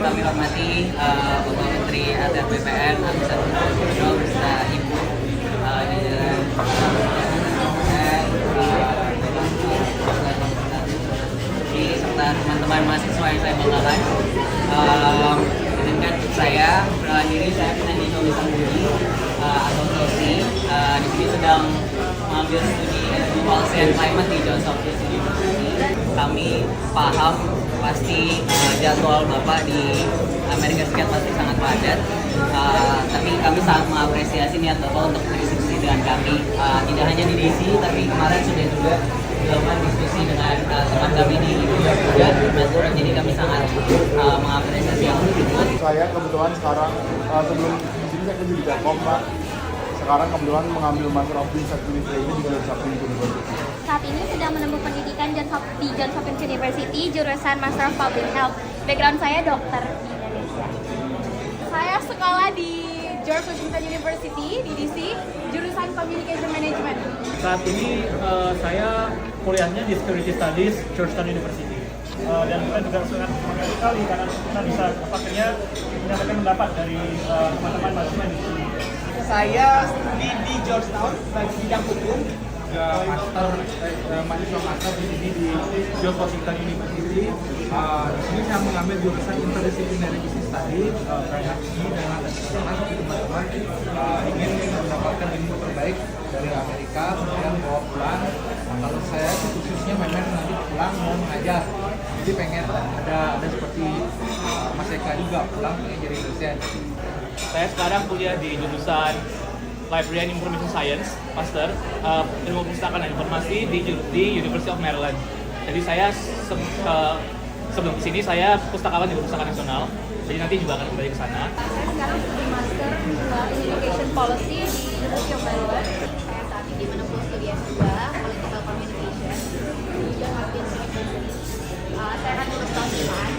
Kami hormati Bapak Menteri ATR BPN, Agus Harimurti beserta Ibu jajaran serta teman-teman mahasiswa yang saya banggakan. Dengan saya berdiri, saya penyanyi Jomi Sambudi asosiasi di sini sedang mengambil studi S2 Policy and Climate di Johns Hopkins University. Kami paham pasti jadwal Bapak di Amerika Serikat pasti sangat padat, tapi kami sangat mengapresiasi niat Bapak untuk berdiskusi dengan kami, tidak hanya di DC, tapi kemarin sudah juga dilakukan diskusi dengan teman kami di juga, jadi kami sangat mengapresiasi yang tersebut. Saya kebetulan sekarang sebelum di sini saya kerja di Telkom, Pak. Sekarang kebetulan mengambil Master of Business Administration di Johns Hopkins University. Saat ini sedang menempuh pendidikan di Johns Hopkins University jurusan Master of Public Health. Background saya dokter di Indonesia. Saya sekolah di George Washington University di DC, jurusan Communication Management. Saat ini saya kuliahnya di Security Studies Georgetown University. Dan kita juga sangat semangat sekali karena kita bisa akhirnya menyampaikan pendapat dari teman-teman mahasiswa di sini. Saya studi di Georgetown bagi bidang hukum. Mahasiswa master di sini di George Washington University. Di sini saya mengambil jurusan Interdisciplinary Business Studies. Karena ini dengan teman-teman ingin mendapatkan ilmu terbaik dari Amerika, kemudian bawa pulang. Kalau saya khususnya memang nanti pulang mau mengajar. Jadi pengen ada seperti Mas Eka juga pulang pengen jadi dosen. Saya sekarang kuliah di jurusan Library and Information Science, Master Ilmu Perpustakaan dan Informasi di University of Maryland. Jadi saya sebelum kesini saya pustakawan di Perpustakaan Nasional. Jadi nanti juga akan kembali ke sana. Saya sekarang studi Master Communication Policy di University of Maryland. Saya saat ini menempuh studi S2 Political Communication di Johns Hopkins University. Saya akan lulus tahun depan,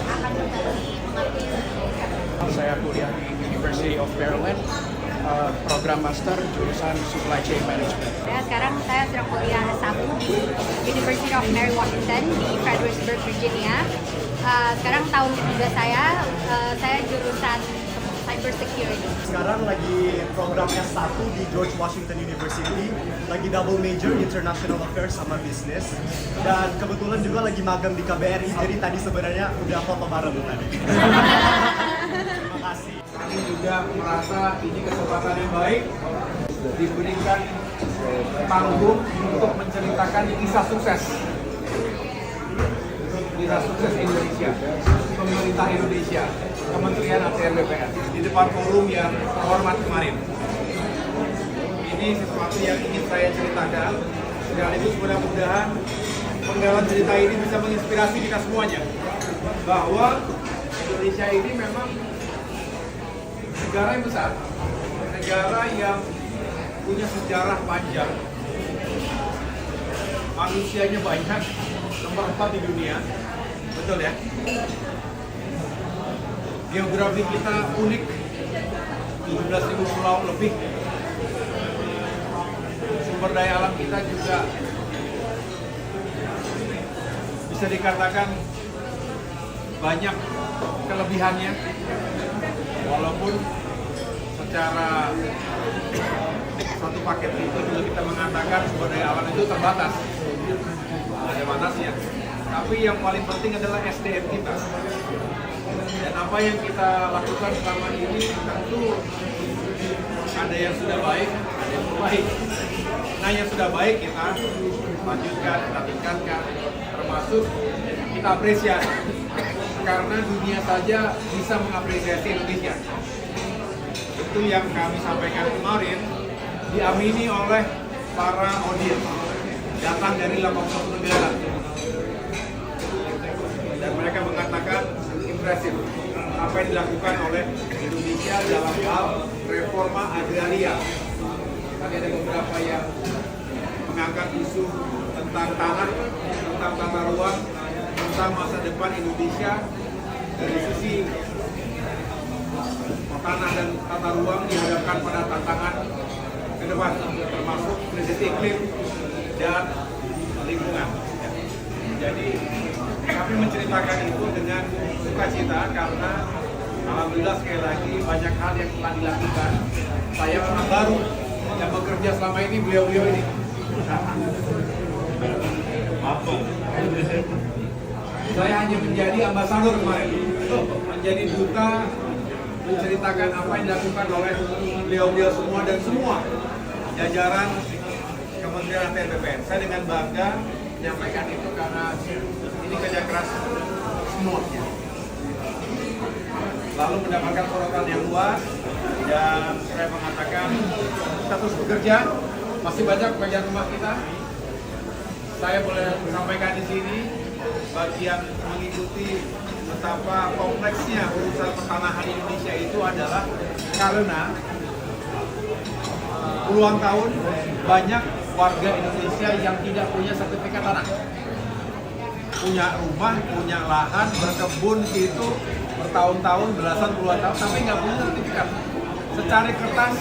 akan kembali mengabdi di Indonesia. Saya kuliah di University of Maryland, program master jurusan Supply Chain Management. Saya sedang kuliah S1 di University of Mary Washington di Fredericksburg, Virginia. Sekarang tahun ketiga saya jurusan Cyber Security. Sekarang lagi program S1 di George Washington University, lagi double major International Affairs sama Business, dan kebetulan juga lagi magang di KBRI, jadi tadi sebenarnya udah foto bareng tadi. Terima kasih. Kami juga merasa ini kesempatan yang baik diberikan panggung untuk menceritakan kisah sukses Indonesia, pemerintah Indonesia, Kementerian ATR BPN di depan forum yang terhormat kemarin. Ini sesuatu yang ingin saya ceritakan, sekaligus mudah-mudahan penggalan cerita ini bisa menginspirasi kita semuanya bahwa Indonesia ini memang negara yang besar, negara yang punya sejarah panjang, manusianya banyak, nomor 4 di dunia, betul ya? Geografi kita unik, 17.000 pulau lebih. Sumber daya alam kita juga bisa dikatakan banyak kelebihannya, walaupun secara satu paket itu juga kita mengatakan sumber daya alam itu terbatas, ada batasnya. Tapi yang paling penting adalah SDM kita. Dan apa yang kita lakukan selama ini tentu ada yang sudah baik, ada yang baik. Nah, yang sudah baik kita lanjutkan, kita tingkatkan, termasuk kita apresiasi. Karena dunia saja bisa mengapresiasi Indonesia. Itu yang kami sampaikan kemarin, diamini oleh para audiens, datang dari 80 negara. Dan mereka mengatakan impresif apa yang dilakukan oleh Indonesia dalam hal reforma agraria. Tadi ada beberapa yang mengangkat isu tentang tanah, tentang tata ruang, tentang masa depan Indonesia dari sisi tanah dan tata ruang dihadapkan pada tantangan ke depan, termasuk krisis iklim dan lingkungan. Jadi kami menceritakan itu dengan sukacita karena alhamdulillah sekali lagi banyak hal yang telah dilakukan. Saya orang baru yang bekerja selama ini beliau-beliau ini. Saya hanya menjadi ambasador kemarin, menjadi duta menceritakan apa yang dilakukan oleh beliau-beliau semua dan semua jajaran Kementerian ATR BPN. Saya dengan bangga menyampaikan itu karena ini kerja keras semuanya. Lalu mendapatkan sorotan yang luas dan saya mengatakan kita terus bekerja, masih banyak pekerjaan rumah kita. Saya boleh sampaikan di sini bagian mengikuti betapa kompleksnya urusan pertanahan Indonesia itu adalah karena puluhan tahun banyak warga Indonesia yang tidak punya sertifikat tanah. Punya rumah, punya lahan, berkebun itu bertahun-tahun, belasan puluhan tahun, tapi nggak punya sertifikat. Secari kertas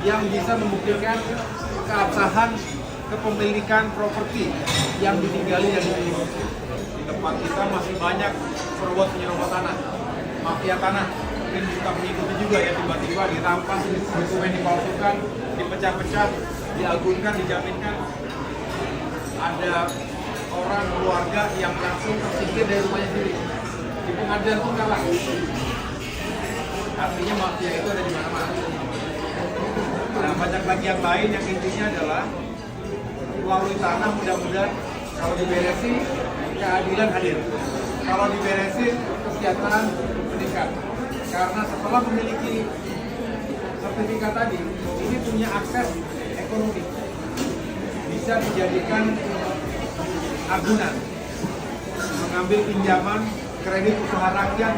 yang bisa membuktikan keabsahan kepemilikan properti yang ditinggali dan dimiliki. Di tempat kita masih banyak perbuat penyerobot tanah, mafia tanah. Mungkin kita mengikuti juga ya, tiba-tiba dirampas, dokumen dipalsukan, dipecah-pecah, diagunkan, dijaminkan. Ada orang keluarga yang langsung tersingkir dari rumahnya sendiri. Di pengadilan pun kalah. Artinya mafia itu ada di mana-mana. Nah, banyak lagi yang lain yang intinya adalah melalui tanah mudah-mudahan kalau diberesin keadilan hadir. Kalau diberesin kesejahteraan meningkat. Karena setelah memiliki sertifikat tadi, ini punya akses ekonomi. Bisa dijadikan agunan, mengambil pinjaman kredit usaha rakyat,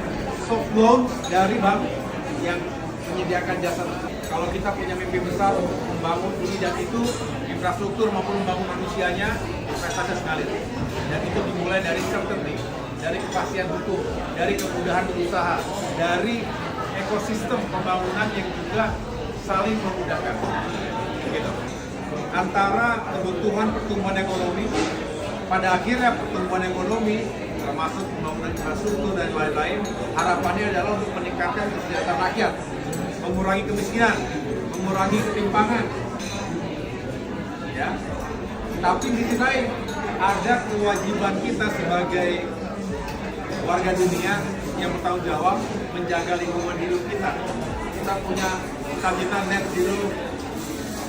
soft loan dari bank yang menyediakan jasa. Kalau kita punya mimpi besar untuk membangun ini dan itu, infrastruktur maupun membangun manusianya, investasi sekali. Dan itu dimulai dari certainty, dari kepastian hukum, dari kemudahan berusaha, dari ekosistem pembangunan yang juga saling memudahkan. Gitu. Antara kebutuhan pertumbuhan ekonomi, pada akhirnya pertumbuhan ekonomi termasuk pembangunan infrastruktur dan lain-lain, harapannya adalah untuk meningkatkan kesejahteraan rakyat, mengurangi kemiskinan, mengurangi ketimpangan. Ya. Tapi di sisi lain ada kewajiban kita sebagai warga dunia yang bertanggung jawab menjaga lingkungan hidup kita. Kita punya cita-cita net zero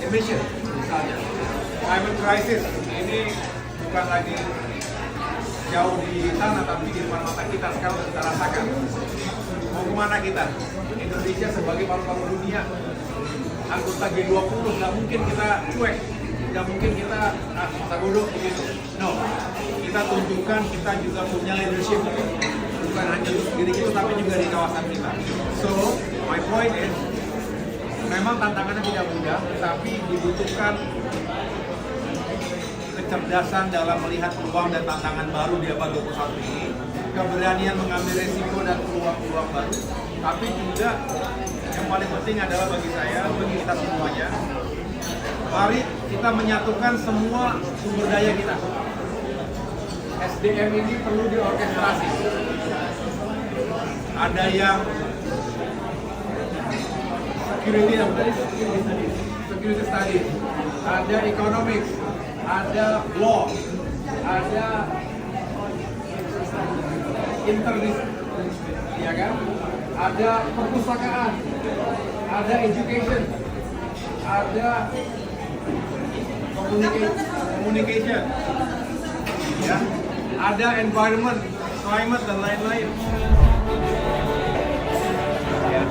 emission misalnya. Climate crisis ini bukan lagi jauh di sana tapi di depan mata kita sekarang kita rasakan. Mau kemana kita? Indonesia sebagai paru-paru dunia, anggota G20, nggak mungkin kita cuek, nggak mungkin kita masa bodoh begitu. No, kita tunjukkan kita juga punya leadership, bukan hanya diri kita tapi juga di kawasan kita. So, my point is, memang tantangannya tidak mudah, tapi dibutuhkan kecerdasan dalam melihat peluang dan tantangan baru di abad 21 ini, keberanian mengambil resiko dan peluang-peluang baru, tapi juga yang paling penting adalah bagi saya, bagi kita semuanya, mari kita menyatukan semua sumber daya kita. SDM ini perlu diorkestrasi. Ada yang security studies, ada economics, ada law, ada interdisipliner, ya kan? Ada perpustakaan, ada education, ada communication, ya, ada environment, climate dan lain-lain. Ya.